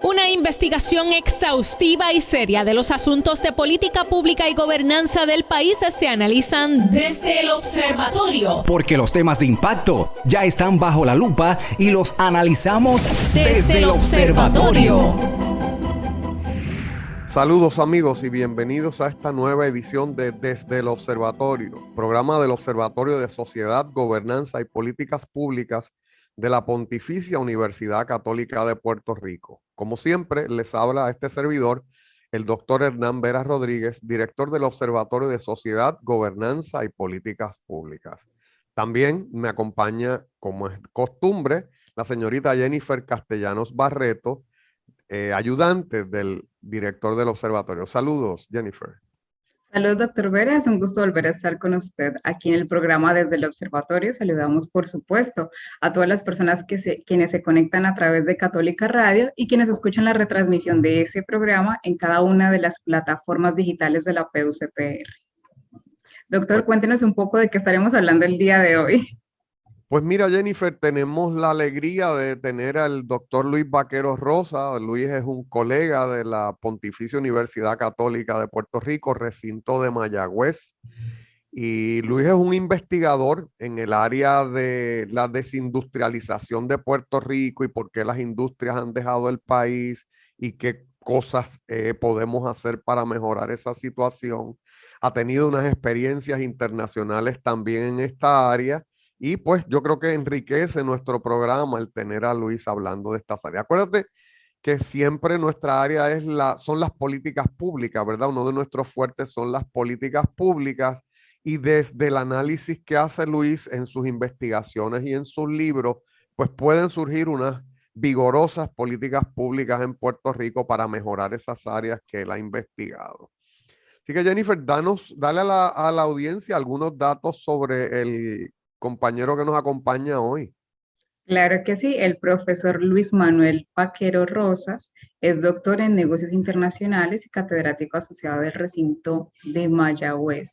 Una investigación exhaustiva y seria de los asuntos de política pública y gobernanza del país se analizan desde el observatorio. Porque los temas de impacto ya están bajo la lupa y los analizamos desde el observatorio. Saludos amigos y bienvenidos a esta nueva edición de Desde el Observatorio, programa del Observatorio de Sociedad, Gobernanza y Políticas Públicas de la Pontificia Universidad Católica de Puerto Rico. Como siempre, les habla este servidor, el doctor Hernán Vera Rodríguez, director del Observatorio de Sociedad, Gobernanza y Políticas Públicas. También me acompaña, como es costumbre, la señorita Jennifer Castellanos Barreto, ayudante del director del observatorio. Saludos, Jennifer. Saludos, doctor Vera. Es un gusto volver a estar con usted aquí en el programa desde el observatorio. Saludamos, por supuesto, a todas las personas quienes se conectan a través de Católica Radio y quienes escuchan la retransmisión de ese programa en cada una de las plataformas digitales de la PUCPR. Doctor, cuéntenos un poco de qué estaremos hablando el día de hoy. Pues mira, Jennifer, tenemos la alegría de tener al doctor Luis Vaquero Rosa. Luis es un colega de la Pontificia Universidad Católica de Puerto Rico, recinto de Mayagüez. Y Luis es un investigador en el área de la desindustrialización de Puerto Rico y por qué las industrias han dejado el país y qué cosas podemos hacer para mejorar esa situación. Ha tenido unas experiencias internacionales también en esta área. Y pues yo creo que enriquece nuestro programa el tener a Luis hablando de estas áreas. Acuérdate que siempre nuestra área son las políticas públicas, ¿verdad? Uno de nuestros fuertes son las políticas públicas y desde el análisis que hace Luis en sus investigaciones y en sus libros, pues pueden surgir unas vigorosas políticas públicas en Puerto Rico para mejorar esas áreas que él ha investigado. Así que Jennifer, dale a la audiencia algunos datos sobre el compañero que nos acompaña hoy. Claro que sí, el profesor Luis Manuel Vaquero Rosas es doctor en negocios internacionales y catedrático asociado del recinto de Mayagüez.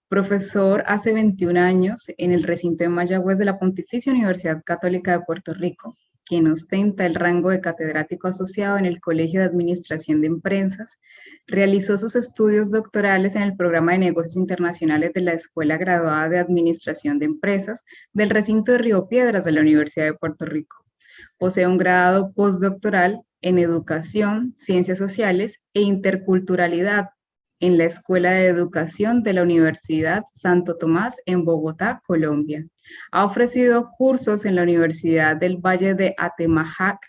Profesor hace 21 años en el recinto de Mayagüez de la Pontificia Universidad Católica de Puerto Rico, quien ostenta el rango de catedrático asociado en el Colegio de Administración de Empresas. Realizó sus estudios doctorales en el programa de negocios internacionales de la Escuela Graduada de Administración de Empresas del recinto de Río Piedras de la Universidad de Puerto Rico. Posee un grado postdoctoral en Educación, Ciencias Sociales e Interculturalidad en la Escuela de Educación de la Universidad Santo Tomás en Bogotá, Colombia. Ha ofrecido cursos en la Universidad del Valle de Atemajac,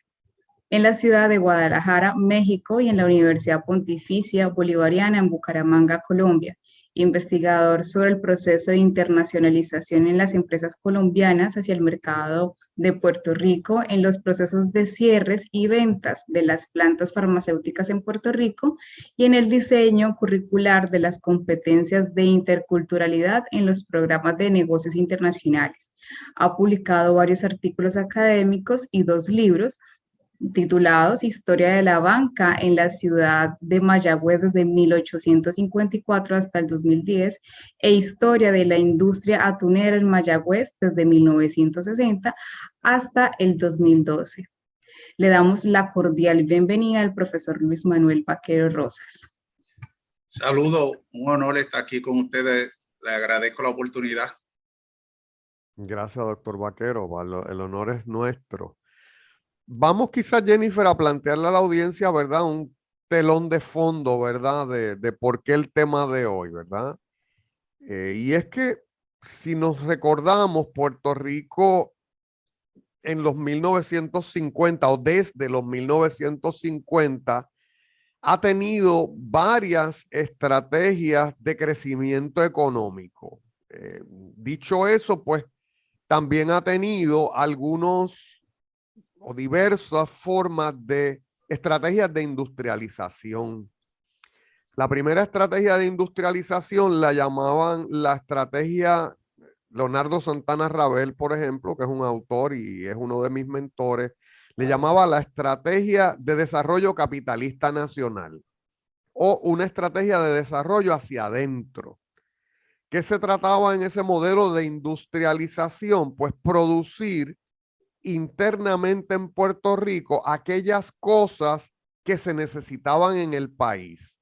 en la ciudad de Guadalajara, México, y en la Universidad Pontificia Bolivariana en Bucaramanga, Colombia. Investigador sobre el proceso de internacionalización en las empresas colombianas hacia el mercado de Puerto Rico, en los procesos de cierres y ventas de las plantas farmacéuticas en Puerto Rico y en el diseño curricular de las competencias de interculturalidad en los programas de negocios internacionales. Ha publicado varios artículos académicos y 2 libros, titulados Historia de la banca en la ciudad de Mayagüez desde 1854 hasta el 2010 e Historia de la industria atunera en Mayagüez desde 1960 hasta el 2012. Le damos la cordial bienvenida al profesor Luis Manuel Vaquero Rosas. Saludos, un honor estar aquí con ustedes. Le agradezco la oportunidad. Gracias, doctor Vaquero. El honor es nuestro. Vamos quizás, Jennifer, a plantearle a la audiencia, ¿verdad? Un telón de fondo, ¿verdad? De por qué el tema de hoy, ¿verdad? Y es que si nos recordamos, Puerto Rico en los 1950 o desde los 1950 ha tenido varias estrategias de crecimiento económico. Dicho eso, pues también ha tenido algunos o diversas formas de estrategias de industrialización. La primera estrategia de industrialización la llamaban la estrategia Leonardo Santana Ravel, por ejemplo, que es un autor y es uno de mis mentores, le llamaba la estrategia de desarrollo capitalista nacional o una estrategia de desarrollo hacia adentro. ¿Qué se trataba en ese modelo de industrialización? Pues producir internamente en Puerto Rico aquellas cosas que se necesitaban en el país.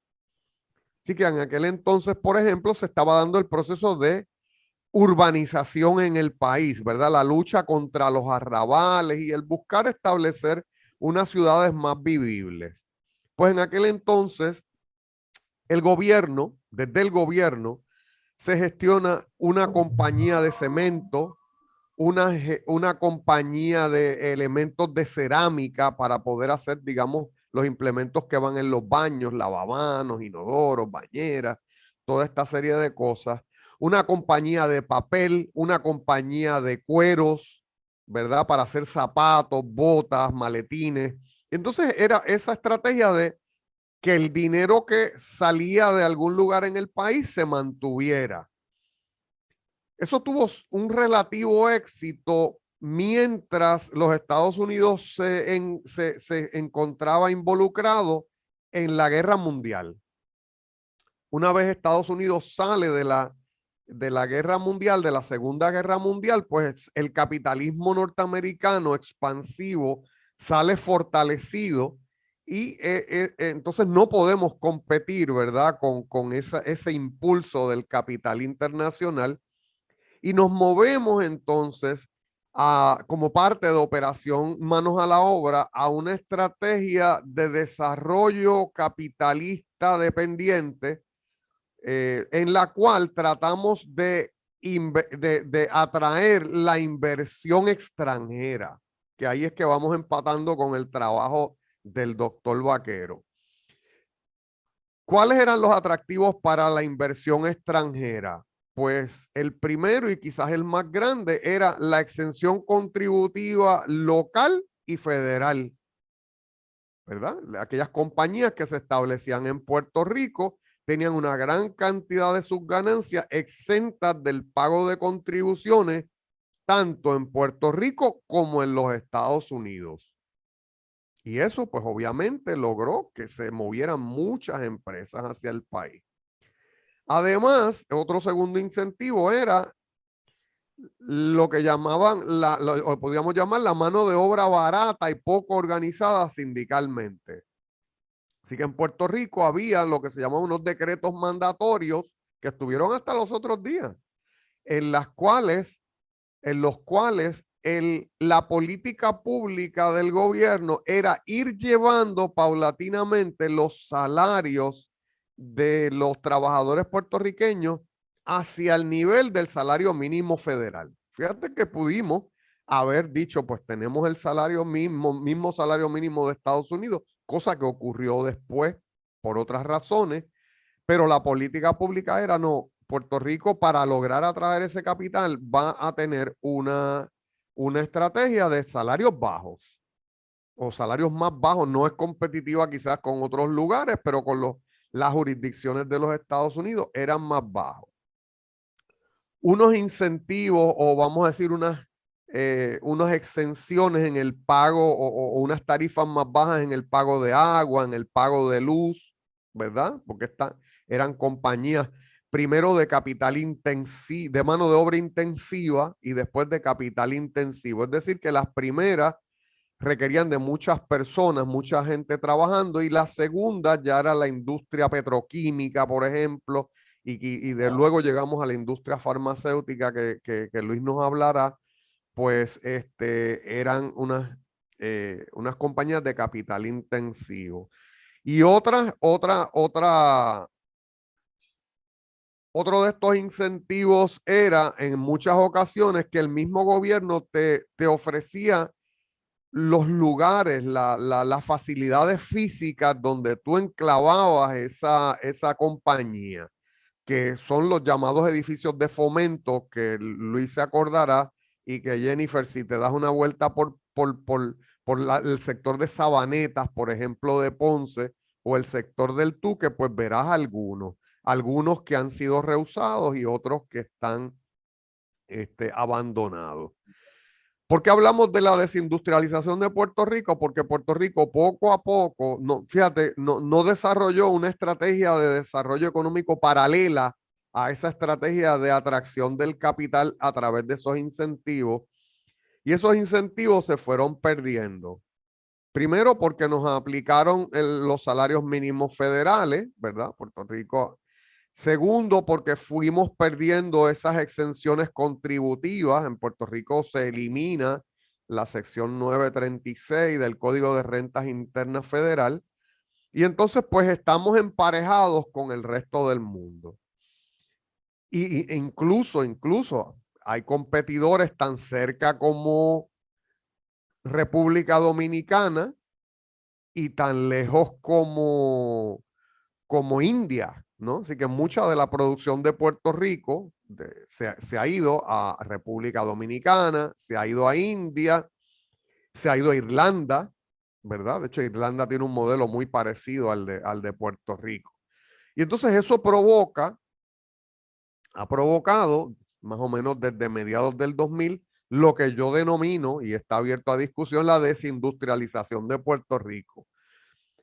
Así que en aquel entonces, por ejemplo, se estaba dando el proceso de urbanización en el país, ¿verdad? La lucha contra los arrabales y el buscar establecer unas ciudades más vivibles. Pues en aquel entonces, desde el gobierno, se gestiona una compañía de cemento, una compañía de elementos de cerámica para poder hacer, digamos, los implementos que van en los baños, lavamanos, inodoros, bañeras, toda esta serie de cosas. Una compañía de papel, una compañía de cueros, ¿verdad? Para hacer zapatos, botas, maletines. Entonces era esa estrategia de que el dinero que salía de algún lugar en el país se mantuviera. Eso tuvo un relativo éxito mientras los Estados Unidos se encontraba involucrado en la guerra mundial. Una vez Estados Unidos sale de la guerra mundial, de la Segunda Guerra Mundial, pues el capitalismo norteamericano expansivo sale fortalecido y entonces no podemos competir, ¿verdad? Con ese impulso del capital internacional. Y nos movemos entonces como parte de Operación Manos a la Obra a una estrategia de desarrollo capitalista dependiente en la cual tratamos de atraer la inversión extranjera, que ahí es que vamos empatando con el trabajo del doctor Vaquero. ¿Cuáles eran los atractivos para la inversión extranjera? Pues el primero y quizás el más grande era la exención contributiva local y federal, ¿verdad? Aquellas compañías que se establecían en Puerto Rico tenían una gran cantidad de sus ganancias exentas del pago de contribuciones, tanto en Puerto Rico como en los Estados Unidos. Y eso, pues obviamente logró que se movieran muchas empresas hacia el país. Además, otro segundo incentivo era lo que llamaban, o podríamos llamar la mano de obra barata y poco organizada sindicalmente. Así que en Puerto Rico había lo que se llamaban unos decretos mandatorios que estuvieron hasta los otros días, en los cuales la política pública del gobierno era ir llevando paulatinamente los salarios de los trabajadores puertorriqueños hacia el nivel del salario mínimo federal. Fíjate que pudimos haber dicho, pues tenemos el salario mismo salario mínimo de Estados Unidos, cosa que ocurrió después por otras razones, pero la política pública era no, Puerto Rico para lograr atraer ese capital va a tener una estrategia de salarios bajos o salarios más bajos. No es competitiva quizás con otros lugares, pero con las jurisdicciones de los Estados Unidos eran más bajos. Unos incentivos o vamos a decir unas exenciones en el pago o unas tarifas más bajas en el pago de agua, en el pago de luz, ¿verdad? Porque eran compañías primero de capital intensivo, de mano de obra intensiva y después de capital intensivo. Es decir, que las primeras requerían de muchas personas, mucha gente trabajando, y la segunda ya era la industria petroquímica, por ejemplo, y de luego llegamos a la industria farmacéutica que Luis nos hablará, pues eran unas compañías de capital intensivo. Y otro de estos incentivos era en muchas ocasiones que el mismo gobierno te ofrecía los lugares, las facilidades físicas donde tú enclavabas esa compañía, que son los llamados edificios de fomento, que Luis se acordará, y que Jennifer, si te das una vuelta por el sector de Sabanetas, por ejemplo, de Ponce, o el sector del Tuque, pues verás algunos que han sido rehusados y otros que están abandonados. ¿Por qué hablamos de la desindustrialización de Puerto Rico? Porque Puerto Rico poco a poco, no desarrolló una estrategia de desarrollo económico paralela a esa estrategia de atracción del capital a través de esos incentivos. Y esos incentivos se fueron perdiendo. Primero porque nos aplicaron los salarios mínimos federales, ¿verdad? Puerto Rico. Segundo, porque fuimos perdiendo esas exenciones contributivas. En Puerto Rico se elimina la sección 936 del Código de Rentas Internas Federal. Y entonces, pues estamos emparejados con el resto del mundo. Y incluso hay competidores tan cerca como República Dominicana y tan lejos como India, ¿no? Así que mucha de la producción de Puerto Rico se ha ido a República Dominicana, se ha ido a India, se ha ido a Irlanda, ¿verdad? De hecho, Irlanda tiene un modelo muy parecido al de Puerto Rico. Y entonces eso ha provocado, más o menos desde mediados del 2000, lo que yo denomino, y está abierto a discusión, la desindustrialización de Puerto Rico.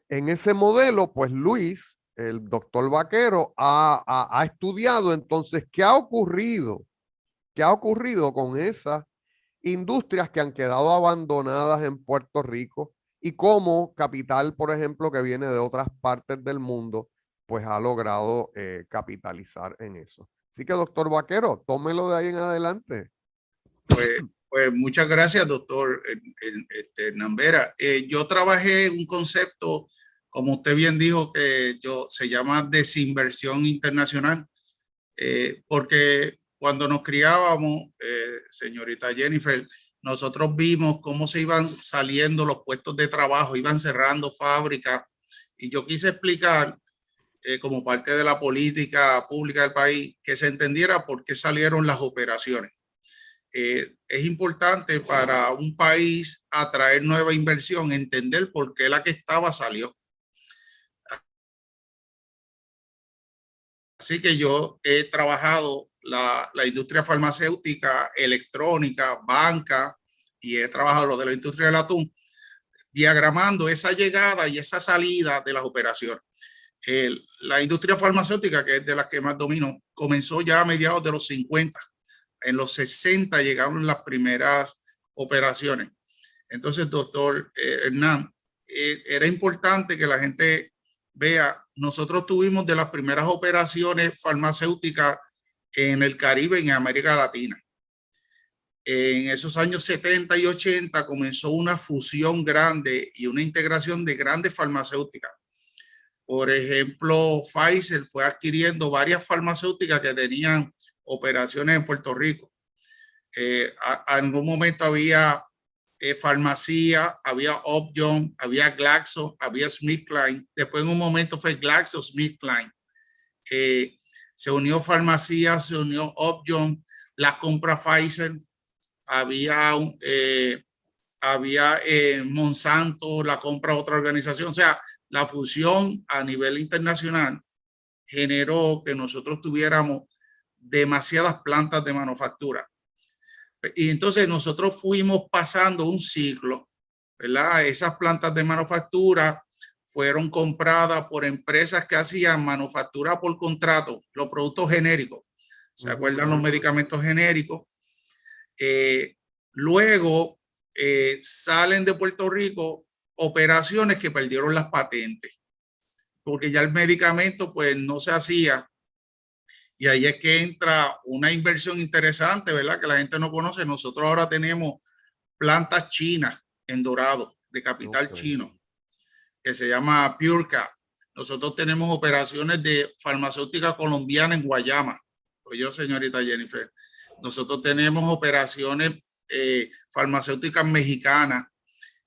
En ese modelo, pues Luis, el doctor Vaquero, ha estudiado entonces qué ha ocurrido con esas industrias que han quedado abandonadas en Puerto Rico y cómo capital, por ejemplo, que viene de otras partes del mundo, pues ha logrado capitalizar en eso. Así que, doctor Vaquero, tómelo de ahí en adelante. Pues muchas gracias, doctor Hernán Vera. Yo trabajé un concepto, como usted bien dijo, que se llama desinversión internacional, porque cuando nos criábamos, señorita Jennifer, nosotros vimos cómo se iban saliendo los puestos de trabajo, iban cerrando fábricas, y yo quise explicar, como parte de la política pública del país, que se entendiera por qué salieron las operaciones. Es importante para un país atraer nueva inversión, entender por qué la que estaba salió. Así que yo he trabajado la industria farmacéutica, electrónica, banca, y he trabajado lo de la industria del atún, diagramando esa llegada y esa salida de las operaciones. La industria farmacéutica, que es de las que más domino, comenzó ya a mediados de los 50. En los 60 llegaron las primeras operaciones. Entonces, doctor Hernán, era importante que la gente vea, nosotros tuvimos de las primeras operaciones farmacéuticas en el Caribe y en América Latina. En esos años 70 y 80 comenzó una fusión grande y una integración de grandes farmacéuticas. Por ejemplo, Pfizer fue adquiriendo varias farmacéuticas que tenían operaciones en Puerto Rico. En algún momento había Farmacia, había Upjohn, había Glaxo, había SmithKline. Después en un momento fue GlaxoSmithKline. Se unió Farmacia, se unió Upjohn, la compra Pfizer, había Monsanto, la compra otra organización. O sea, la fusión a nivel internacional generó que nosotros tuviéramos demasiadas plantas de manufactura. Y entonces nosotros fuimos pasando un ciclo, ¿verdad? Esas plantas de manufactura fueron compradas por empresas que hacían manufactura por contrato, los productos genéricos. ¿Se acuerdan los medicamentos genéricos? Luego salen de Puerto Rico operaciones que perdieron las patentes, porque ya el medicamento pues no se hacía. Y ahí es que entra una inversión interesante, ¿verdad? Que la gente no conoce. Nosotros ahora tenemos plantas chinas en Dorado, de capital chino, que se llama PureCap. Nosotros tenemos operaciones de farmacéutica colombiana en Guayama. Oye, señorita Jennifer, nosotros tenemos operaciones farmacéuticas mexicanas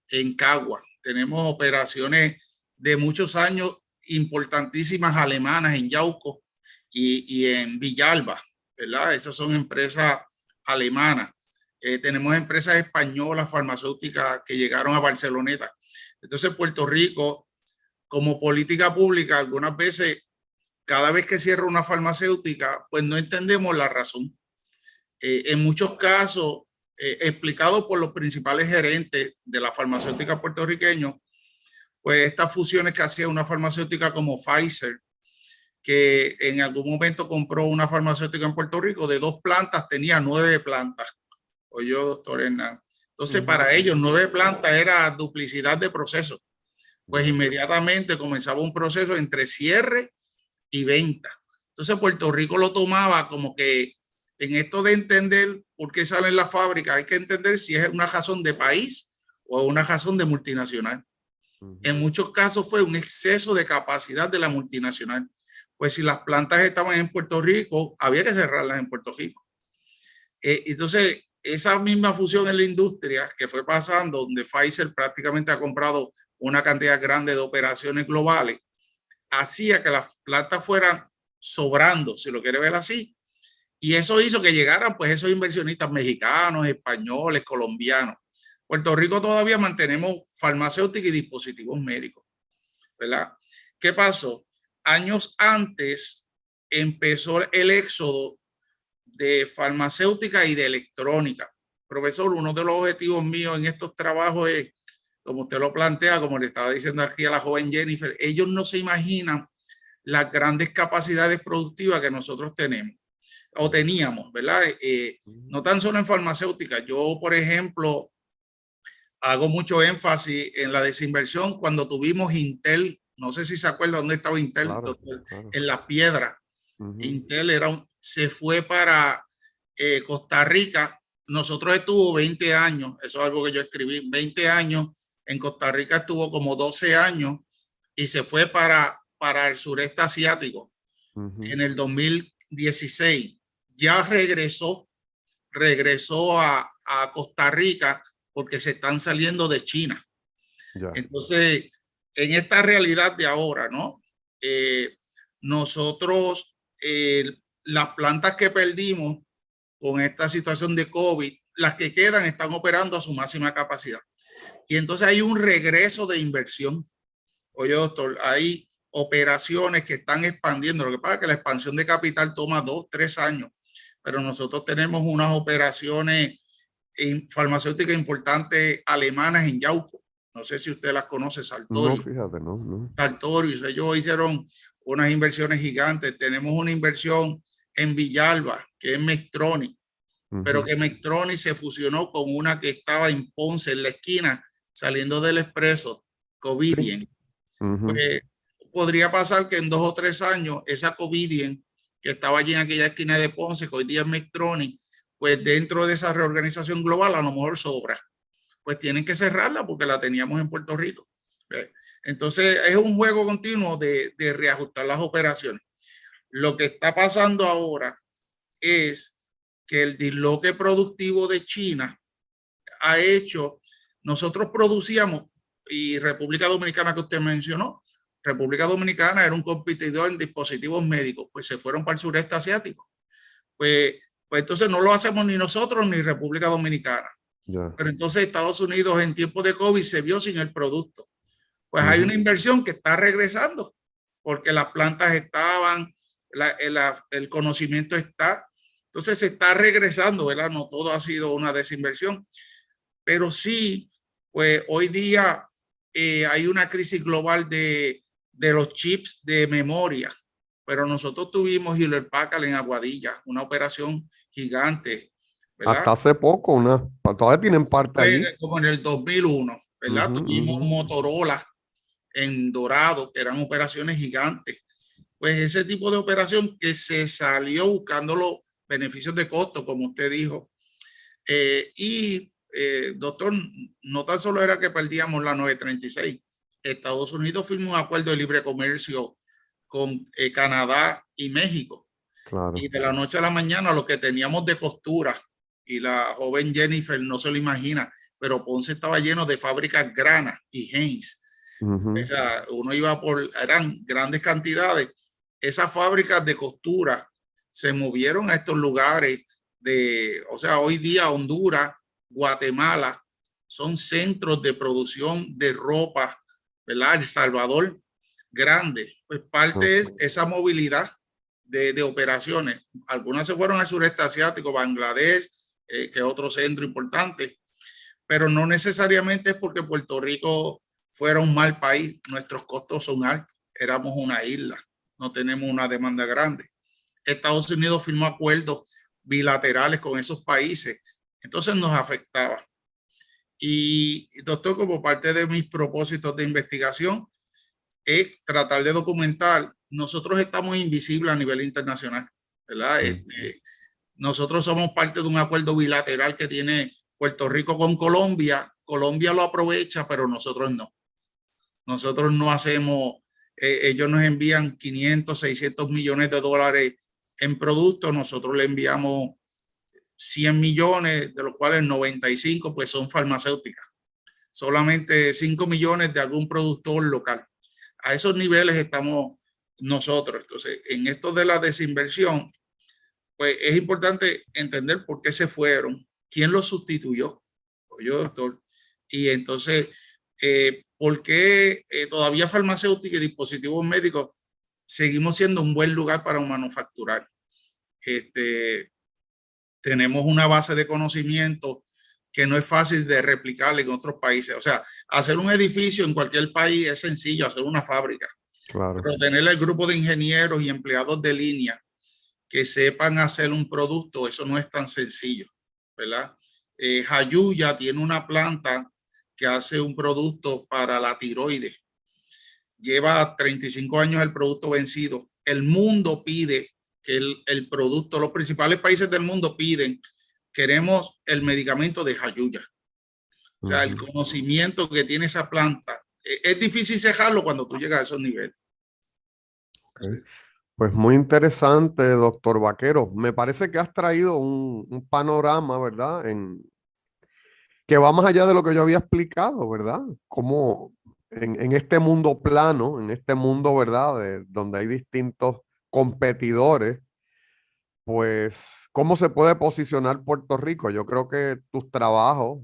en Cagua. Tenemos operaciones de muchos años importantísimas alemanas en Yauco y en Villalba, ¿verdad? Esas son empresas alemanas. Tenemos empresas españolas farmacéuticas que llegaron a Barceloneta. Entonces, Puerto Rico, como política pública, algunas veces, cada vez que cierra una farmacéutica, pues no entendemos la razón. En muchos casos, explicado por los principales gerentes de la farmacéutica puertorriqueños, pues estas fusiones que hacía una farmacéutica como Pfizer, que en algún momento compró una farmacéutica en Puerto Rico, de 2 plantas tenía 9 plantas. Oye, doctor Hernán, Entonces, para ellos, 9 plantas era duplicidad de procesos. Pues inmediatamente comenzaba un proceso entre cierre y venta. Entonces, Puerto Rico lo tomaba como que en esto de entender por qué salen las fábricas, hay que entender si es una razón de país o una razón de multinacional. En muchos casos fue un exceso de capacidad de la multinacional. Pues si las plantas estaban en Puerto Rico, había que cerrarlas en Puerto Rico. Entonces, esa misma fusión en la industria que fue pasando, donde Pfizer prácticamente ha comprado una cantidad grande de operaciones globales, hacía que las plantas fueran sobrando, si lo quiere ver así. Y eso hizo que llegaran pues esos inversionistas mexicanos, españoles, colombianos. Puerto Rico todavía mantenemos farmacéutica y dispositivos médicos, ¿verdad? ¿Qué pasó? Años antes empezó el éxodo de farmacéutica y de electrónica. Profesor, uno de los objetivos míos en estos trabajos es, como usted lo plantea, como le estaba diciendo aquí a la joven Jennifer, ellos no se imaginan las grandes capacidades productivas que nosotros tenemos o teníamos, ¿verdad? No tan solo en farmacéutica. Yo, por ejemplo, hago mucho énfasis en la desinversión cuando tuvimos Intel. No sé si se acuerda dónde estaba Intel, Claro, doctor, claro. en La Piedra. Intel se fue para Costa Rica. Nosotros estuvo 20 años, eso es algo que yo escribí, 20 años. En Costa Rica estuvo como 12 años y se fue para el sureste asiático. En el 2016 ya regresó a Costa Rica porque se están saliendo de China. Ya. Entonces, en esta realidad de ahora, ¿no? Nosotros, las plantas que perdimos con esta situación de COVID, las que quedan están operando a su máxima capacidad. Y entonces hay un regreso de inversión. Oye, doctor, hay operaciones que están expandiendo. Lo que pasa es que la expansión de capital toma 2, 3 años, pero nosotros tenemos unas operaciones farmacéuticas importantes alemanas en Yauco. No sé si usted las conoce, Sartorius. No, fíjate, no. Sartorius, ellos hicieron unas inversiones gigantes. Tenemos una inversión en Villalba, que es Medtronic, pero que Medtronic se fusionó con una que estaba en Ponce, en la esquina, saliendo del Expreso, Covidien. Sí. Pues, podría pasar que en 2 o 3 años esa Covidien, que estaba allí en aquella esquina de Ponce, que hoy día es Medtronic, pues dentro de esa reorganización global a lo mejor sobra. Pues tienen que cerrarla porque la teníamos en Puerto Rico. Entonces es un juego continuo de reajustar las operaciones. Lo que está pasando ahora es que el disloque productivo de China ha hecho, nosotros producíamos, y República Dominicana que usted mencionó, República Dominicana era un competidor en dispositivos médicos, pues se fueron para el sureste asiático. Pues entonces no lo hacemos ni nosotros ni República Dominicana. Yeah. Pero entonces Estados Unidos en tiempos de COVID se vio sin el producto. Pues hay una inversión que está regresando porque las plantas estaban, el conocimiento está. Entonces se está regresando, ¿verdad? No todo ha sido una desinversión, pero sí, pues hoy día hay una crisis global de los chips de memoria, pero nosotros tuvimos Hewlett Packard en Aguadilla, una operación gigante, ¿verdad? Hasta hace poco, todavía tienen parte allí. Como en el 2001, ¿verdad? Tuvimos Motorola en Dorado, que eran operaciones gigantes. Pues ese tipo de operación que se salió buscando los beneficios de costo, como usted dijo. Doctor, no tan solo era que perdíamos la 936. Estados Unidos firmó un acuerdo de libre comercio con Canadá y México. Claro. Y de la noche a la mañana lo que teníamos de costura, y la joven Jennifer no se lo imagina, pero Ponce estaba lleno de fábricas Grana y Haynes. O sea, uno iba eran grandes cantidades. Esas fábricas de costura se movieron a estos lugares o sea, hoy día Honduras, Guatemala son centros de producción de ropa, ¿verdad? El Salvador, grande. Pues parte es esa movilidad de operaciones. Algunas se fueron al sureste asiático, Bangladesh, que es otro centro importante, pero no necesariamente es porque Puerto Rico fuera un mal país. Nuestros costos son altos. Éramos una isla, no tenemos una demanda grande. Estados Unidos firmó acuerdos bilaterales con esos países, entonces nos afectaba. Y doctor, como parte de mis propósitos de investigación es tratar de documentar, nosotros estamos invisibles a nivel internacional, ¿verdad? Nosotros somos parte de un acuerdo bilateral que tiene Puerto Rico con Colombia. Colombia lo aprovecha, pero nosotros no. Nosotros no hacemos, ellos nos envían 500, 600 millones de dólares en productos, nosotros le enviamos 100 millones, de los cuales 95 pues son farmacéuticas. Solamente 5 millones de algún productor local. A esos niveles estamos nosotros. Entonces, en esto de la desinversión, pues es importante entender por qué se fueron, quién los sustituyó, oye, doctor, y entonces, por qué todavía farmacéutica y dispositivos médicos seguimos siendo un buen lugar para manufacturar. Tenemos una base de conocimiento que no es fácil de replicar en otros países. O sea, hacer un edificio en cualquier país es sencillo, hacer una fábrica. Claro. Pero tener el grupo de ingenieros y empleados de línea que sepan hacer un producto, eso no es tan sencillo, ¿verdad? Jayuya tiene una planta que hace un producto para la tiroides. Lleva 35 años el producto vencido. El mundo pide que el producto, los principales países del mundo piden, queremos el medicamento de Jayuya. O sea, el conocimiento que tiene esa planta. Es difícil cejarlo cuando tú llegas a esos niveles. Okay. Pues muy interesante, doctor Vaquero. Me parece que has traído un panorama, ¿verdad? Que va más allá de lo que yo había explicado, ¿verdad? Como en este mundo plano, en este mundo, ¿verdad? Donde hay distintos competidores, pues, ¿cómo se puede posicionar Puerto Rico? Yo creo que tus trabajos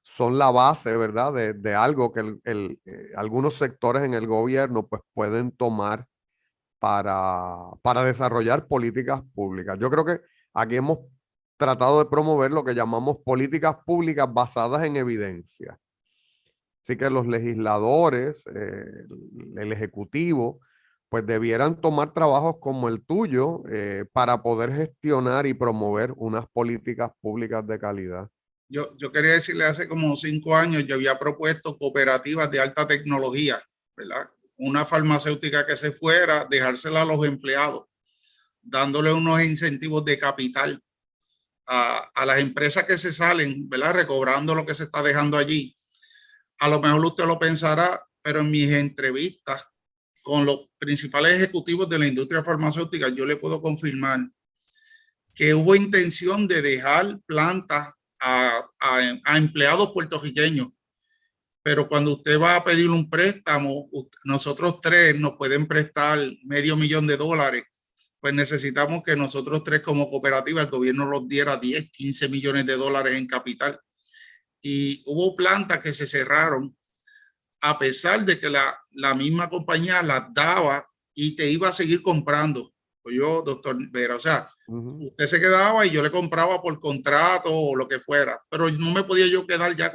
son la base, ¿verdad? De algo que algunos sectores en el gobierno, pues, pueden tomar para desarrollar políticas públicas. Yo creo que aquí hemos tratado de promover lo que llamamos políticas públicas basadas en evidencia. Así que los legisladores, el ejecutivo, pues debieran tomar trabajos como el tuyo para poder gestionar y promover unas políticas públicas de calidad. Yo quería decirle, hace como 5 años yo había propuesto cooperativas de alta tecnología, ¿verdad? Una farmacéutica que se fuera, dejársela a los empleados, dándole unos incentivos de capital a las empresas que se salen, ¿verdad? Recobrando lo que se está dejando allí. A lo mejor usted lo pensará, pero en mis entrevistas con los principales ejecutivos de la industria farmacéutica, yo le puedo confirmar que hubo intención de dejar plantas a empleados puertorriqueños. Pero cuando usted va a pedir un préstamo, nosotros 3 nos pueden prestar $500,000, pues necesitamos que nosotros 3 como cooperativa, el gobierno nos diera 10, 15 millones de dólares en capital. Y hubo plantas que se cerraron a pesar de que la misma compañía las daba y te iba a seguir comprando. Pues yo, doctor Vera, o sea, usted se quedaba y yo le compraba por contrato o lo que fuera, pero no me podía yo quedar ya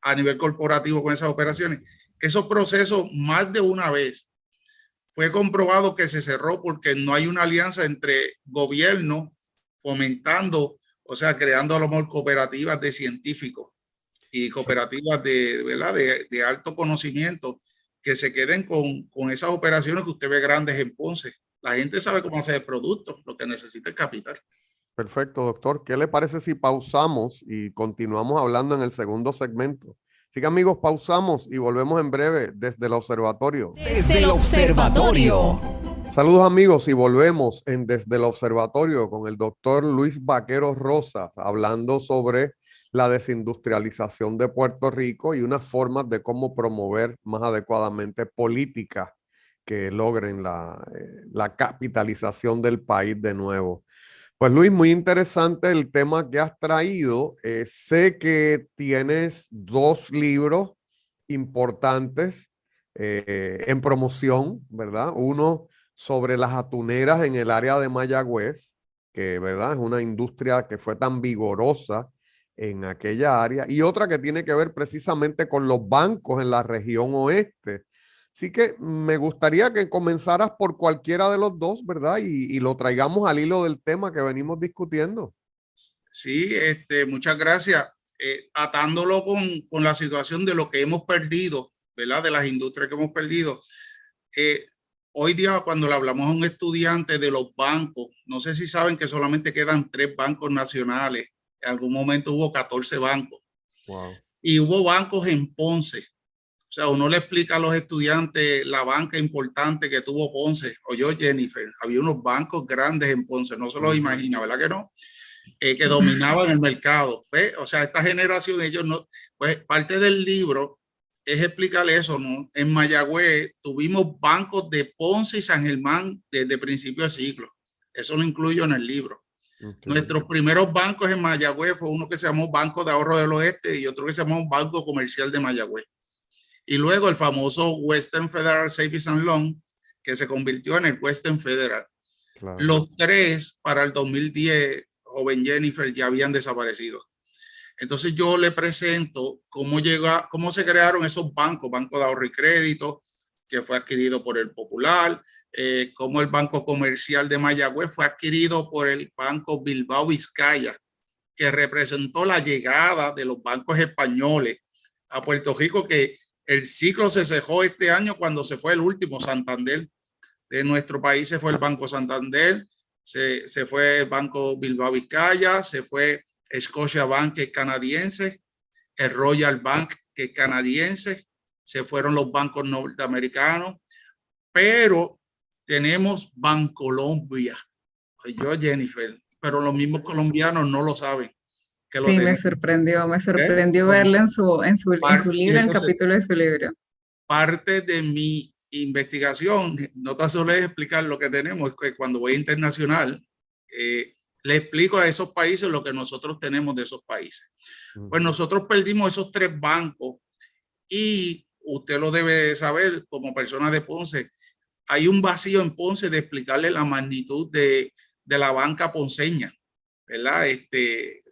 a nivel corporativo con esas operaciones. Esos procesos, más de una vez, fue comprobado que se cerró porque no hay una alianza entre gobierno fomentando, o sea, creando a lo mejor cooperativas de científicos y cooperativas ¿verdad? de alto conocimiento que se queden con esas operaciones que usted ve grandes en Ponce. La gente sabe cómo hacer el producto, lo que necesita es capital. Perfecto, doctor. ¿Qué le parece si pausamos y continuamos hablando en el segundo segmento? Así que, amigos, pausamos y volvemos en breve desde el observatorio. Desde el observatorio. Saludos, amigos, y volvemos Desde el Observatorio con el doctor Luis Vaquero Rosas, hablando sobre la desindustrialización de Puerto Rico y unas formas de cómo promover más adecuadamente políticas que logren la capitalización del país de nuevo. Pues Luis, muy interesante el tema que has traído. Sé que tienes 2 libros importantes en promoción, ¿verdad? Uno sobre las atuneras en el área de Mayagüez, que, ¿verdad?, es una industria que fue tan vigorosa en aquella área, y otra que tiene que ver precisamente con los bancos en la región oeste. Así que me gustaría que comenzaras por cualquiera de los 2, ¿verdad? Y lo traigamos al hilo del tema que venimos discutiendo. Sí, muchas gracias. atándolo con la situación de lo que hemos perdido, ¿verdad? De las industrias que hemos perdido. Hoy día, cuando le hablamos a un estudiante de los bancos, no sé si saben que solamente quedan 3 bancos nacionales. En algún momento hubo 14 bancos. Wow. Y hubo bancos en Ponce. O sea, uno le explica a los estudiantes la banca importante que tuvo Ponce. Oyó Jennifer, había unos bancos grandes en Ponce, no se los imagina, ¿verdad que no? Que dominaban el mercado. ¿Ves? O sea, esta generación, ellos no, pues parte del libro es explicarle eso, ¿no? En Mayagüez tuvimos bancos de Ponce y San Germán desde principio de siglo. Eso lo incluyo en el libro. Okay. Nuestros primeros bancos en Mayagüez fue uno que se llamó Banco de Ahorro del Oeste y otro que se llamó Banco Comercial de Mayagüez. Y luego el famoso Western Federal Savings and Loan, que se convirtió en el Western Federal. Claro. Los 3 para el 2010, joven Jennifer, ya habían desaparecido. Entonces yo le presento cómo se crearon esos bancos, Banco de Ahorro y Crédito, que fue adquirido por el Popular, cómo el Banco Comercial de Mayagüez fue adquirido por el Banco Bilbao Vizcaya, que representó la llegada de los bancos españoles a Puerto Rico, que el ciclo se cejó este año cuando se fue el último, Santander. De nuestro país se fue el Banco Santander, se fue el Banco Bilbao Vizcaya, se fue Scotia Bank, que es canadiense, el Royal Bank, que es canadiense, se fueron los bancos norteamericanos, pero tenemos Bancolombia. Yo, Jennifer, pero los mismos colombianos no lo saben. Que lo sí, tenemos. me sorprendió verlo en su libro, en el capítulo de su libro. Parte de mi investigación, no tan solo es explicar lo que tenemos, es que cuando voy internacional, le explico a esos países lo que nosotros tenemos de esos países. Pues nosotros perdimos esos 3 bancos y usted lo debe saber como persona de Ponce, hay un vacío en Ponce de explicarle la magnitud de la banca ponceña, ¿verdad?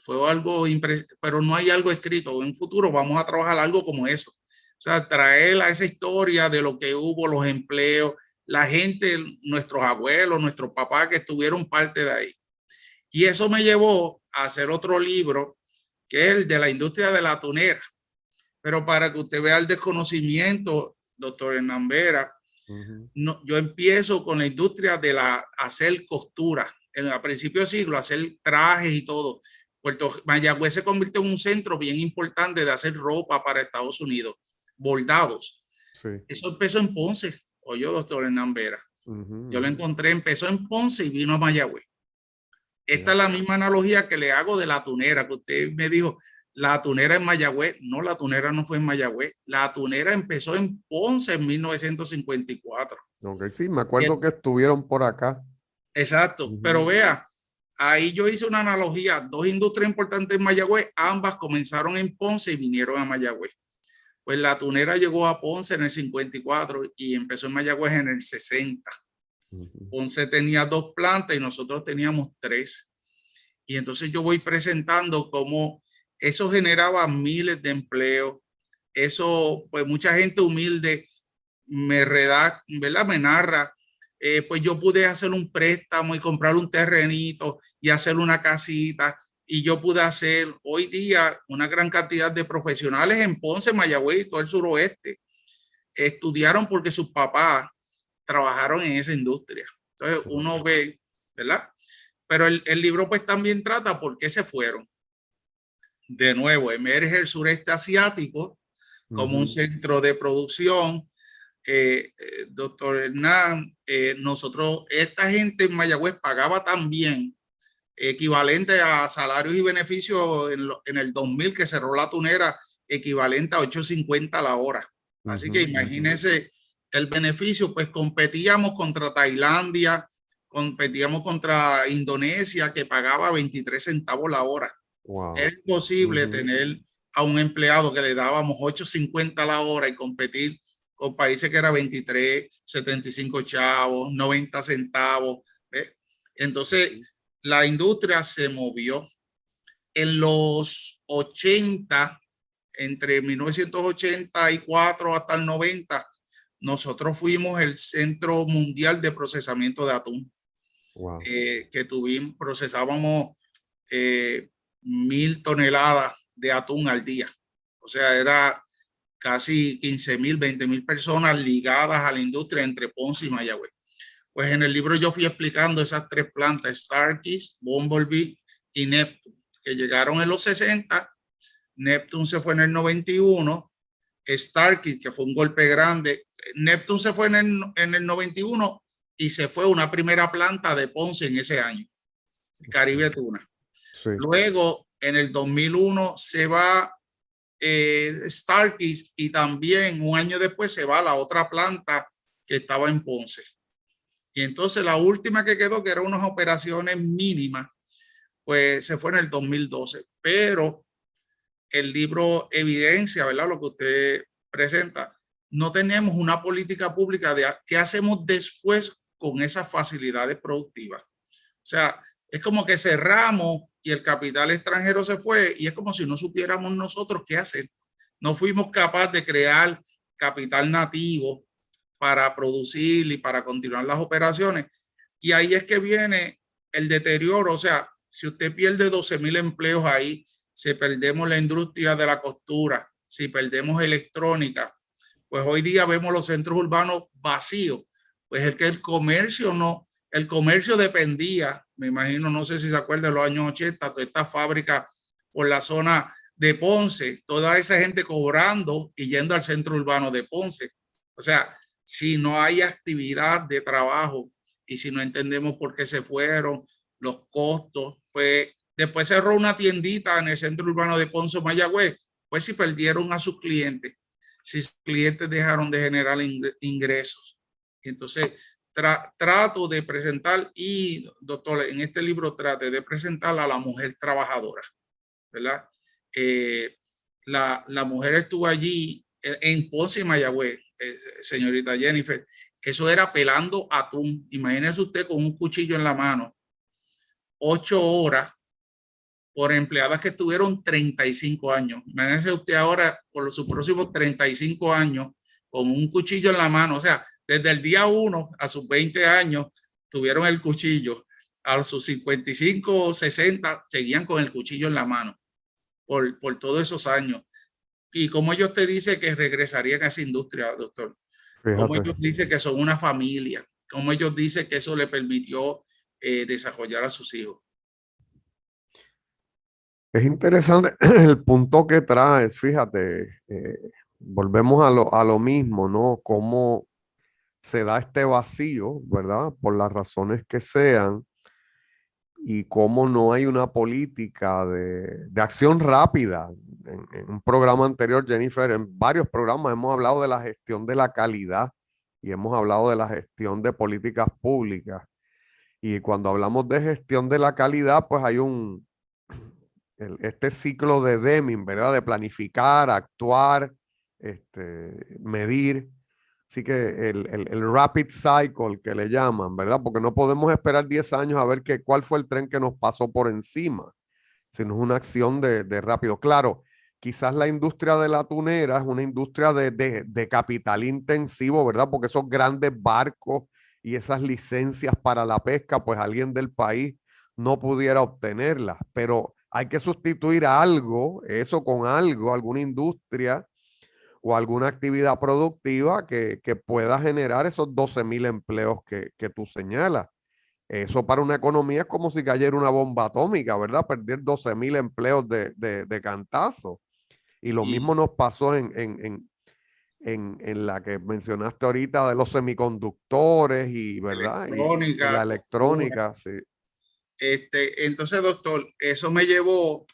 Fue algo impresionante, pero no hay algo escrito. En un futuro vamos a trabajar algo como eso. O sea, traer a esa historia de lo que hubo, los empleos, la gente, nuestros abuelos, nuestros papás que estuvieron parte de ahí. Y eso me llevó a hacer otro libro, que es el de la industria de la tunera. Pero para que usted vea el desconocimiento, doctor Hernán Vera, no, yo empiezo con la industria de hacer costura. A principios de siglo, hacer trajes y todo. Mayagüez se convirtió en un centro bien importante de hacer ropa para Estados Unidos, bordados. Sí. Eso empezó en Ponce, oye, doctor Hernán Vera. Yo lo encontré, empezó en Ponce y vino a Mayagüez. Esta es la misma analogía que le hago de la tunera, que usted me dijo, la tunera en Mayagüez. No, la tunera no fue en Mayagüez. La tunera empezó en Ponce en 1954. Okay, sí, me acuerdo que estuvieron por acá. Exacto, pero vea, ahí yo hice una analogía, 2 industrias importantes en Mayagüez, ambas comenzaron en Ponce y vinieron a Mayagüez. Pues la tunera llegó a Ponce en el 54 y empezó en Mayagüez en el 60. Ponce tenía 2 plantas y nosotros teníamos 3. Y entonces yo voy presentando cómo eso generaba miles de empleos. Eso, pues mucha gente humilde me redacta, ¿verdad? Me narra. Pues yo pude hacer un préstamo y comprar un terrenito y hacer una casita, y yo pude hacer hoy día una gran cantidad de profesionales en Ponce, Mayagüez y todo el suroeste estudiaron porque sus papás trabajaron en esa industria. Entonces uno ve, ¿verdad? Pero el libro pues también trata por qué se fueron. De nuevo, emerge el sureste asiático como un centro de producción. Doctor Hernán, nosotros, esta gente en Mayagüez pagaba también equivalente a salarios y beneficios en el 2000 que cerró la tunera, equivalente a $8.50 la hora. Así que imagínense el beneficio. Pues competíamos contra Tailandia, competíamos contra Indonesia, que pagaba 23 centavos la hora. Wow. Era imposible tener a un empleado que le dábamos 8.50 la hora y competir con países que era 23, 75 chavos, 90 centavos. ¿Ves? Entonces, la industria se movió. En los 80, entre 1984 hasta el 90, nosotros fuimos el centro mundial de procesamiento de atún. Wow. Que procesábamos 1,000 toneladas de atún al día. O sea, era casi 15,000, 20,000 personas ligadas a la industria entre Ponce y Mayagüez. Pues en el libro yo fui explicando esas tres plantas, Starkey's, Bumblebee y Neptune, que llegaron en los 60. Neptune se fue en el 91. Starkey, que fue un golpe grande. Neptune se fue en el 91 y se fue una primera planta de Ponce en ese año, Caribe Tuna. Sí. Luego, en el 2001 se va Starkey, y también un año después se va la otra planta que estaba en Ponce. Y entonces la última que quedó, que eran unas operaciones mínimas, pues se fue en el 2012. Pero el libro evidencia, ¿verdad?, lo que usted presenta. No tenemos una política pública de qué hacemos después con esas facilidades productivas. O sea, es como que cerramos y el capital extranjero se fue y es como si no supiéramos nosotros qué hacer. No fuimos capaces de crear capital nativo para producir y para continuar las operaciones. Y ahí es que viene el deterioro. O sea, si usted pierde 12,000 empleos ahí, si perdemos la industria de la costura, si perdemos electrónica, pues hoy día vemos los centros urbanos vacíos. Pues es que el comercio no, el comercio dependía, me imagino, no sé si se acuerdan de los años 80, toda esta fábrica por la zona de Ponce, toda esa gente cobrando y yendo al centro urbano de Ponce. O sea, si no hay actividad de trabajo y si no entendemos por qué se fueron, los costos, pues después cerró una tiendita en el centro urbano de Ponce o Mayagüez, pues si perdieron a sus clientes, si sus clientes dejaron de generar ingresos. Entonces, trato de presentar, y doctor, en este libro trate de presentar a la mujer trabajadora, ¿verdad? La mujer estuvo allí en Ponce y Mayagüez, señorita Jennifer, eso era pelando atún. Imagínese usted con un cuchillo en la mano, 8 horas por empleadas que estuvieron 35 años. Imagínese usted ahora por sus próximos 35 años con un cuchillo en la mano. O sea, desde el día 1 a sus 20 años tuvieron el cuchillo. A sus 55 o 60 seguían con el cuchillo en la mano por todos esos años. Y como ellos te dicen que regresarían a esa industria, doctor. Fíjate. Como ellos dicen que son una familia. Como ellos dicen que eso le permitió desarrollar a sus hijos. Es interesante el punto que traes, fíjate, volvemos a lo mismo, ¿no? Cómo se da este vacío, ¿verdad? Por las razones que sean, y cómo no hay una política de acción rápida. En un programa anterior, Jennifer, en varios programas hemos hablado de la gestión de la calidad y hemos hablado de la gestión de políticas públicas. Y cuando hablamos de gestión de la calidad, pues hay este ciclo de Deming, ¿verdad? De planificar, actuar, medir. Así que el rapid cycle que le llaman, ¿verdad? Porque no podemos esperar 10 años a ver cuál fue el tren que nos pasó por encima, sino es una acción de rápido. Claro, quizás la industria de la tunera es una industria de capital intensivo, ¿verdad? Porque esos grandes barcos y esas licencias para la pesca, pues alguien del país no pudiera obtenerlas, pero hay que sustituir algo, eso con algo, alguna industria o alguna actividad productiva que pueda generar esos 12,000 empleos que tú señalas. Eso para una economía es como si cayera una bomba atómica, ¿verdad? Perder 12,000 empleos de cantazo. Y lo mismo nos pasó en la que mencionaste ahorita de los semiconductores y, ¿verdad? Y la electrónica, sí. Entonces, doctor, eso me llevó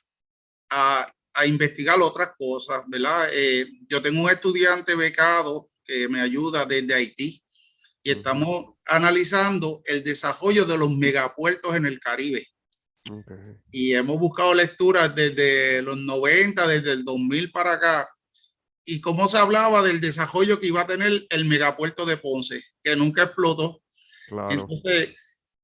a investigar otras cosas, ¿verdad? Yo tengo un estudiante becado que me ayuda desde Haití y estamos analizando el desarrollo de los megapuertos en el Caribe. Okay. Y hemos buscado lecturas desde los 90, desde el 2000 para acá, y cómo se hablaba del desarrollo que iba a tener el megapuerto de Ponce, que nunca explotó. Claro. Entonces,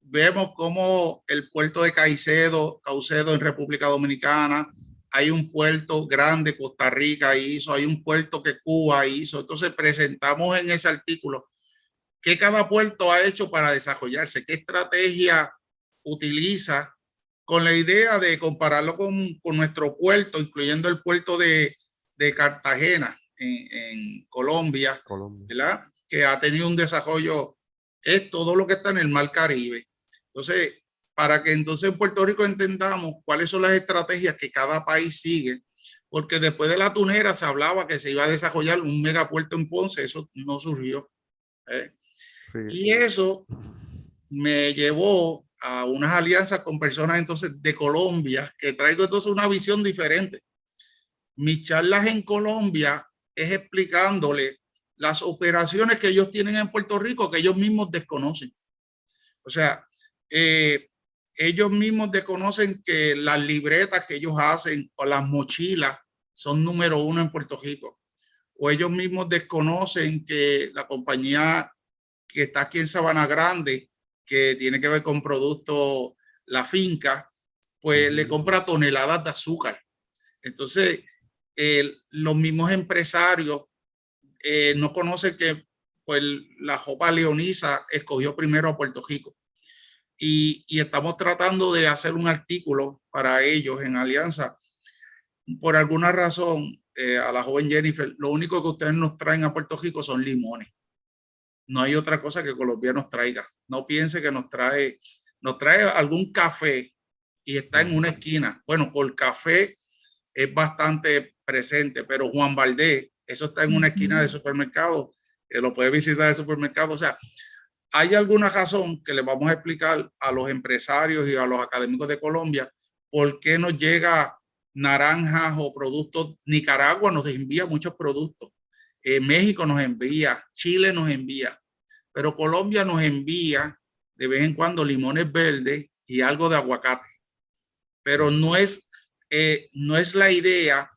vemos cómo el puerto de Caucedo en República Dominicana, hay un puerto grande, Costa Rica hizo, hay un puerto que Cuba hizo. Entonces presentamos en ese artículo qué cada puerto ha hecho para desarrollarse, qué estrategia utiliza con la idea de compararlo con nuestro puerto, incluyendo el puerto de Cartagena en Colombia, ¿verdad? Que ha tenido un desarrollo, es todo lo que está en el Mar Caribe. Entonces, para que entonces en Puerto Rico entendamos cuáles son las estrategias que cada país sigue, porque después de la tunera se hablaba que se iba a desarrollar un megapuerto en Ponce, eso no surgió. Sí. Y eso me llevó a unas alianzas con personas entonces de Colombia, que traigo entonces una visión diferente. Mis charlas en Colombia es explicándole las operaciones que ellos tienen en Puerto Rico que ellos mismos desconocen. O sea, ellos mismos desconocen que las libretas que ellos hacen o las mochilas son número 1 en Puerto Rico. O ellos mismos desconocen que la compañía que está aquí en Sabana Grande, que tiene que ver con productos, la finca, pues le compra toneladas de azúcar. Entonces, los mismos empresarios no conocen que pues, la Jopa Leonisa escogió primero a Puerto Rico. Y estamos tratando de hacer un artículo para ellos en alianza. Por alguna razón, a la joven Jennifer, lo único que ustedes nos traen a Puerto Rico son limones. No hay otra cosa que Colombia nos traiga. No piense que nos trae algún café y está en una esquina. Bueno, por café es bastante presente, pero Juan Valdés, eso está en una esquina de supermercado, lo puede visitar el supermercado. O sea, hay alguna razón que le vamos a explicar a los empresarios y a los académicos de Colombia por qué nos llega naranjas o productos. Nicaragua nos envía muchos productos. México nos envía, Chile nos envía, pero Colombia nos envía de vez en cuando limones verdes y algo de aguacate. Pero no es la idea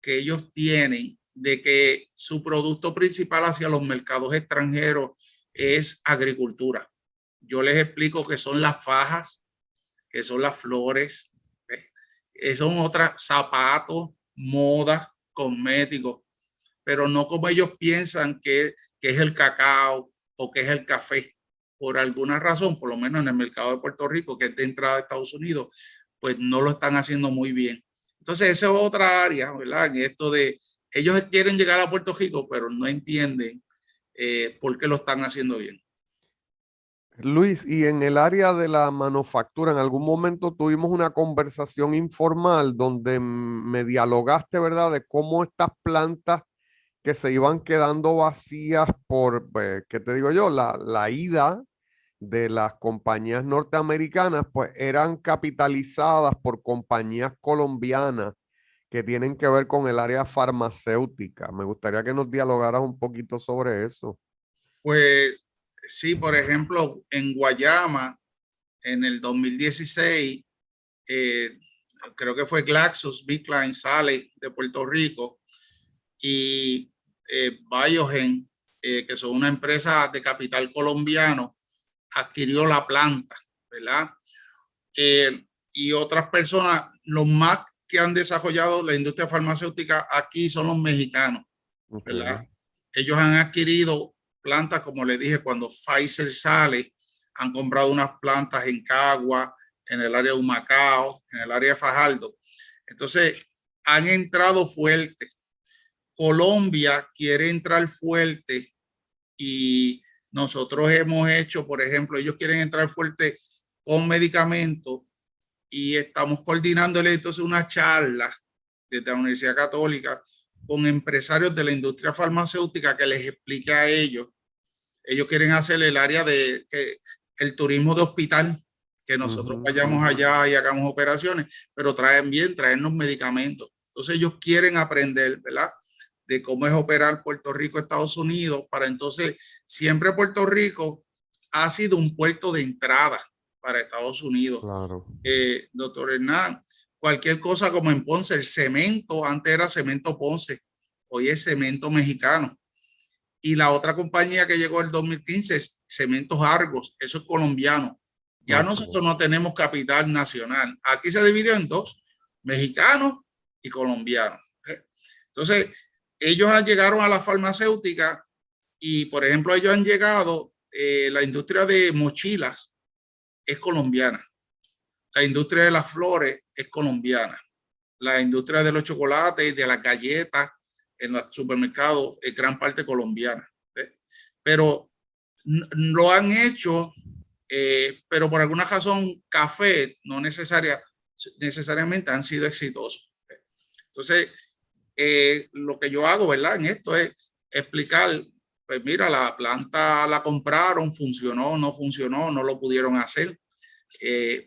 que ellos tienen de que su producto principal hacia los mercados extranjeros es agricultura. Yo les explico que son las fajas, que son las flores, son otras, zapatos, moda, cosméticos, pero no como ellos piensan que es el cacao o que es el café. Por alguna razón, por lo menos en el mercado de Puerto Rico, que es de entrada de Estados Unidos, pues no lo están haciendo muy bien. Entonces, esa es otra área, ¿verdad? En esto de, ellos quieren llegar a Puerto Rico, pero no entienden por qué lo están haciendo bien. Luis, y en el área de la manufactura, en algún momento tuvimos una conversación informal donde me dialogaste, ¿verdad?, de cómo estas plantas que se iban quedando vacías por, ¿qué te digo yo?, la ida de las compañías norteamericanas, pues eran capitalizadas por compañías colombianas que tienen que ver con el área farmacéutica. Me gustaría que nos dialogaras un poquito sobre eso. Pues sí, por ejemplo, en Guayama, en el 2016, creo que fue GlaxoSmithKline sale de Puerto Rico y Biogen, que son una empresa de capital colombiano, adquirió la planta, ¿verdad? Y otras personas, los más que han desarrollado la industria farmacéutica aquí son los mexicanos, ¿verdad? Okay. Ellos han adquirido plantas, como les dije, cuando Pfizer sale, han comprado unas plantas en Cagua, en el área de Humacao, en el área de Fajardo. Entonces, han entrado fuerte. Colombia quiere entrar fuerte y nosotros hemos hecho, por ejemplo, ellos quieren entrar fuerte con medicamentos y estamos coordinándole entonces una charla desde la Universidad Católica con empresarios de la industria farmacéutica que les explique a ellos. Ellos quieren hacer el área de el turismo de hospital, que nosotros vayamos allá y hagamos operaciones, pero traernos medicamentos. Entonces ellos quieren aprender, ¿verdad?, de cómo es operar Puerto Rico, Estados Unidos, para entonces siempre Puerto Rico ha sido un puerto de entrada para Estados Unidos. Claro. Doctor Hernán, cualquier cosa como en Ponce, el cemento, antes era Cemento Ponce, hoy es Cemento Mexicano. Y la otra compañía que llegó en el 2015 es Cementos Argos, eso es colombiano. Ya nosotros no tenemos capital nacional. Aquí se dividió en dos, mexicanos y colombianos. Entonces, ellos llegaron a la farmacéutica y, por ejemplo, ellos han llegado, la industria de mochilas es colombiana. la industria de las flores es colombiana. La industria de los chocolates y de las galletas en los supermercados es gran parte colombiana. Pero lo han hecho, pero por alguna razón café no necesariamente han sido exitosos. Entonces, lo que yo hago, ¿verdad? En esto es explicar, pues mira, la planta la compraron, funcionó, no funcionó, no lo pudieron hacer,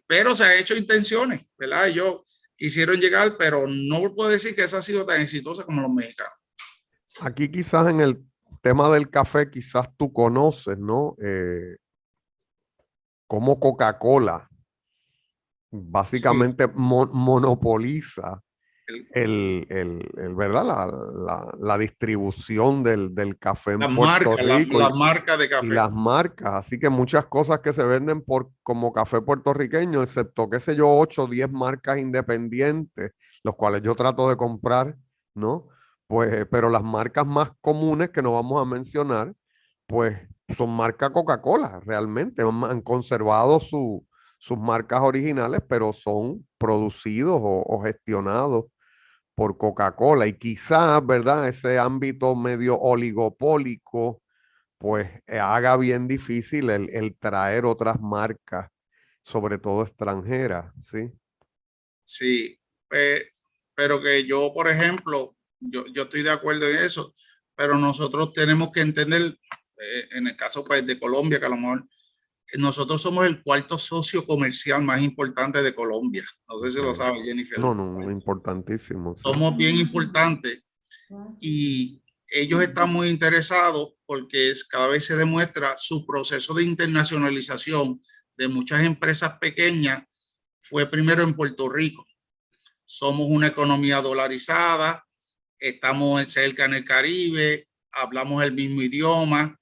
pero se ha hecho intenciones, ¿verdad? Ellos quisieron llegar, pero no puedo decir que esa ha sido tan exitosa como los mexicanos. Aquí quizás en el tema del café, quizás tú conoces, ¿no? Cómo Coca-Cola básicamente monopoliza ¿verdad? La distribución del café en Puerto Rico. Las marcas de café. Y las marcas. Así que muchas cosas que se venden como café puertorriqueño, excepto, qué sé yo, 8 o 10 marcas independientes, los cuales yo trato de comprar, ¿no? Pues, pero las marcas más comunes que no vamos a mencionar, pues son marca Coca-Cola, realmente. Han conservado sus marcas originales, pero son producidos o gestionados por Coca-Cola. Y quizás, ¿verdad? Ese ámbito medio oligopólico, pues haga bien difícil el traer otras marcas, sobre todo extranjeras, ¿sí? Sí, pero que yo, por ejemplo, yo estoy de acuerdo en eso, pero nosotros tenemos que entender, en el caso pues, de Colombia, que a lo mejor nosotros somos el cuarto socio comercial más importante de Colombia. No sé si lo sabe, Jennifer. No, importantísimo. Sí. Somos bien importantes y ellos están muy interesados porque cada vez se demuestra su proceso de internacionalización de muchas empresas pequeñas fue primero en Puerto Rico. Somos una economía dolarizada, estamos cerca en el Caribe, hablamos el mismo idioma,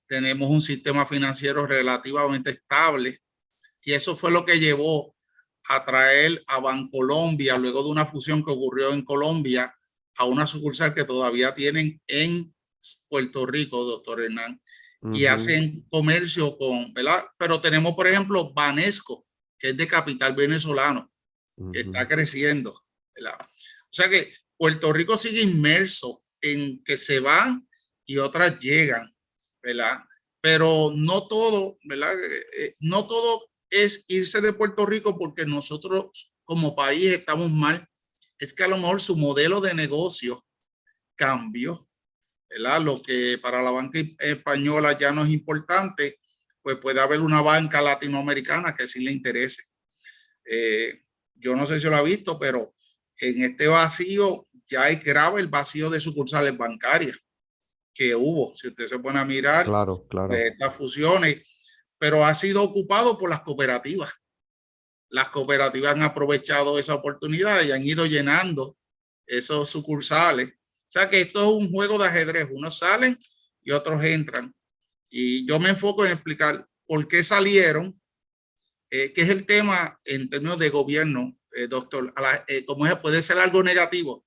tenemos un sistema financiero relativamente estable y eso fue lo que llevó a traer a Bancolombia, luego de una fusión que ocurrió en Colombia, a una sucursal que todavía tienen en Puerto Rico, doctor Hernán, y hacen comercio con, ¿verdad? Pero tenemos, por ejemplo, Banesco, que es de capital venezolano, que está creciendo, ¿verdad? O sea que Puerto Rico sigue inmerso en que se van y otras llegan, ¿verdad? Pero no todo, ¿verdad? No todo es irse de Puerto Rico porque nosotros como país estamos mal. Es que a lo mejor su modelo de negocio cambió, ¿verdad? Lo que para la banca española ya no es importante, pues puede haber una banca latinoamericana que sí le interese. Yo no sé si lo ha visto, pero en este vacío ya es grave el vacío de sucursales bancarias que hubo. Si usted se pone a mirar claro. Estas fusiones, pero ha sido ocupado por las cooperativas. Las cooperativas han aprovechado esa oportunidad y han ido llenando esos sucursales. O sea que esto es un juego de ajedrez. Unos salen y otros entran. Y yo me enfoco en explicar por qué salieron, que es el tema en términos de gobierno, doctor. Como puede ser algo negativo.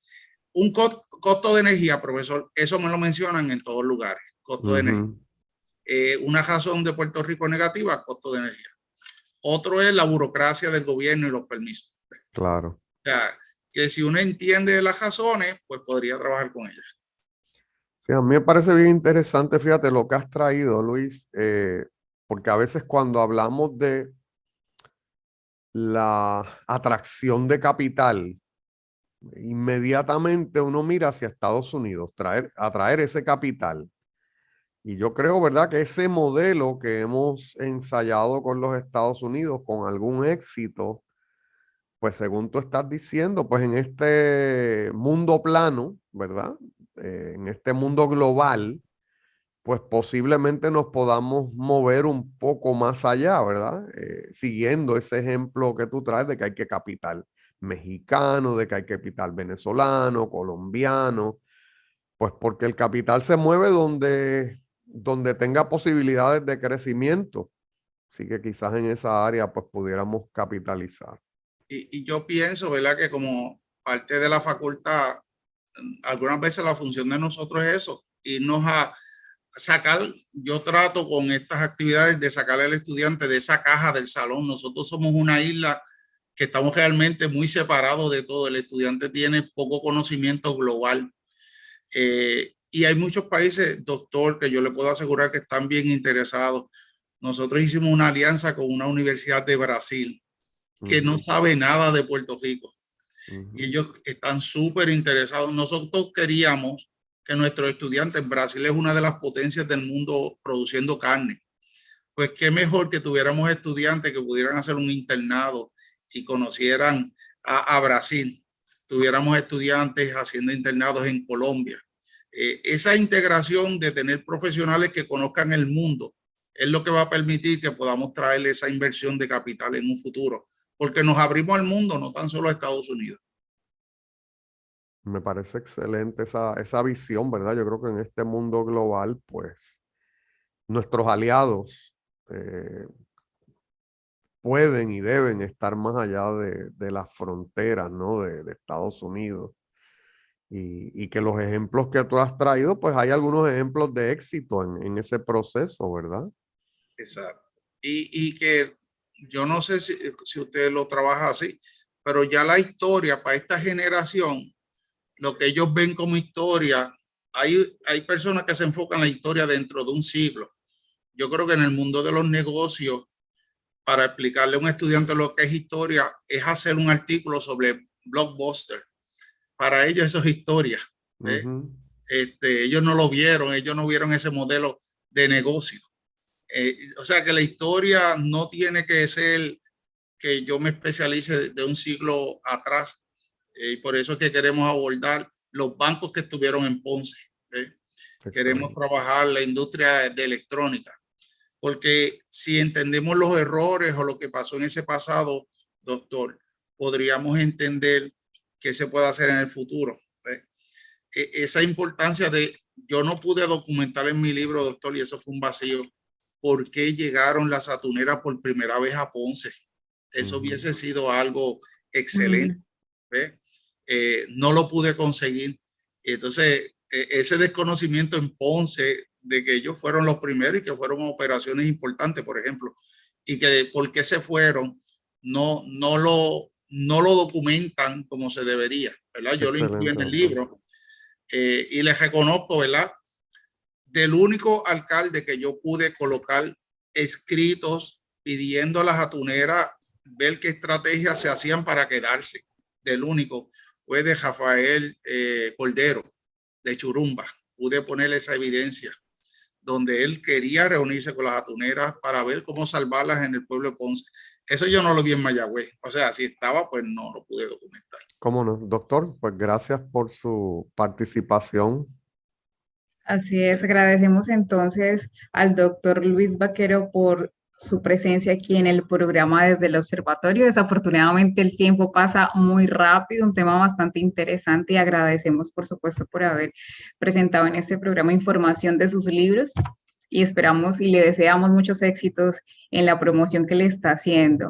Un costo de energía, profesor, eso me lo mencionan en todos lugares. Costo de energía. Una razón de Puerto Rico negativa, costo de energía. Otro es la burocracia del gobierno y los permisos. Claro. O sea, que si uno entiende las razones, pues podría trabajar con ellas. Sí, a mí me parece bien interesante, fíjate, lo que has traído, Luis, porque a veces cuando hablamos de la atracción de capital, inmediatamente uno mira hacia Estados Unidos, atraer ese capital. Y yo creo, ¿verdad?, que ese modelo que hemos ensayado con los Estados Unidos con algún éxito, pues según tú estás diciendo, pues en este mundo plano, ¿verdad? En este mundo global, pues posiblemente nos podamos mover un poco más allá, ¿verdad? Siguiendo ese ejemplo que tú traes de que hay que capital mexicano, de que hay capital venezolano, colombiano, pues porque el capital se mueve donde tenga posibilidades de crecimiento. Así que quizás en esa área pues pudiéramos capitalizar. Y yo pienso, ¿verdad?, que como parte de la facultad, algunas veces la función de nosotros es eso, irnos a sacar, yo trato con estas actividades de sacar al estudiante de esa caja del salón. Nosotros somos una isla que estamos realmente muy separados de todo. El estudiante tiene poco conocimiento global. Y hay muchos países, doctor, que yo le puedo asegurar que están bien interesados. Nosotros hicimos una alianza con una universidad de Brasil que no sabe nada de Puerto Rico. Y ellos están súper interesados. Nosotros queríamos que nuestros estudiantes, Brasil es una de las potencias del mundo produciendo carne. Pues qué mejor que tuviéramos estudiantes que pudieran hacer un internado y conocieran a Brasil. Tuviéramos estudiantes haciendo internados en Colombia. Esa integración de tener profesionales que conozcan el mundo es lo que va a permitir que podamos traer esa inversión de capital en un futuro, porque nos abrimos al mundo, no tan solo a Estados Unidos. Me parece excelente esa visión, ¿verdad? Yo creo que en este mundo global, pues, nuestros aliados pueden y deben estar más allá de las fronteras, ¿no? de Estados Unidos. Y que los ejemplos que tú has traído, pues hay algunos ejemplos de éxito en ese proceso, ¿verdad? Exacto. Y que yo no sé si usted lo trabaja así, pero ya la historia para esta generación, lo que ellos ven como historia, hay personas que se enfocan en la historia dentro de un siglo. Yo creo que en el mundo de los negocios, para explicarle a un estudiante lo que es historia, es hacer un artículo sobre Blockbuster. Para ellos eso es historia. Ellos no lo vieron, ellos no vieron ese modelo de negocio. O sea que la historia no tiene que ser que yo me especialice de un siglo atrás. Y por eso es que queremos abordar los bancos que estuvieron en Ponce. Queremos trabajar la industria de electrónica. Porque si entendemos los errores o lo que pasó en ese pasado, doctor, podríamos entender qué se puede hacer en el futuro. Esa importancia de, yo no pude documentar en mi libro, doctor, y eso fue un vacío, por qué llegaron las atuneras por primera vez a Ponce. Eso hubiese sido algo excelente. No lo pude conseguir. Entonces, ese desconocimiento en Ponce de que ellos fueron los primeros y que fueron operaciones importantes, por ejemplo, y que por qué se fueron, no lo documentan como se debería, ¿verdad? Yo lo incluí en el libro y les reconozco, ¿verdad? Del único alcalde que yo pude colocar escritos pidiendo a las atuneras ver qué estrategias se hacían para quedarse, del único, fue de Rafael Cordero, de Churumba. Pude poner esa evidencia, donde él quería reunirse con las atuneras para ver cómo salvarlas en el pueblo de Ponce. Eso yo no lo vi en Mayagüez. O sea, si estaba, pues no lo pude documentar. ¿Cómo no? Doctor, pues gracias por su participación. Así es, agradecemos entonces al doctor Luis Vaquero por su presencia aquí en el programa desde el observatorio. Desafortunadamente el tiempo pasa muy rápido, un tema bastante interesante, y agradecemos por supuesto por haber presentado en este programa información de sus libros, y esperamos y le deseamos muchos éxitos en la promoción que le está haciendo.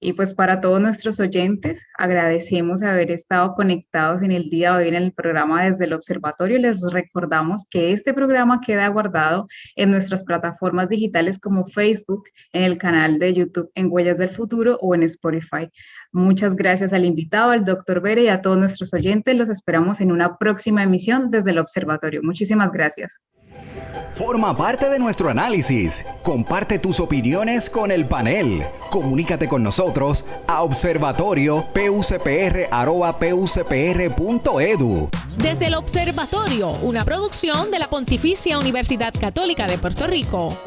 Y pues para todos nuestros oyentes, agradecemos haber estado conectados en el día de hoy en el programa desde el observatorio. Les recordamos que este programa queda guardado en nuestras plataformas digitales como Facebook, en el canal de YouTube en Huellas del Futuro o en Spotify. Muchas gracias al invitado, al doctor Bere, y a todos nuestros oyentes. Los esperamos en una próxima emisión desde el observatorio. Muchísimas gracias. Forma parte de nuestro análisis. Comparte tus opiniones con el panel. Comunícate con nosotros a observatorio.pucpr@pucpr.edu. Desde el observatorio, una producción de la Pontificia Universidad Católica de Puerto Rico.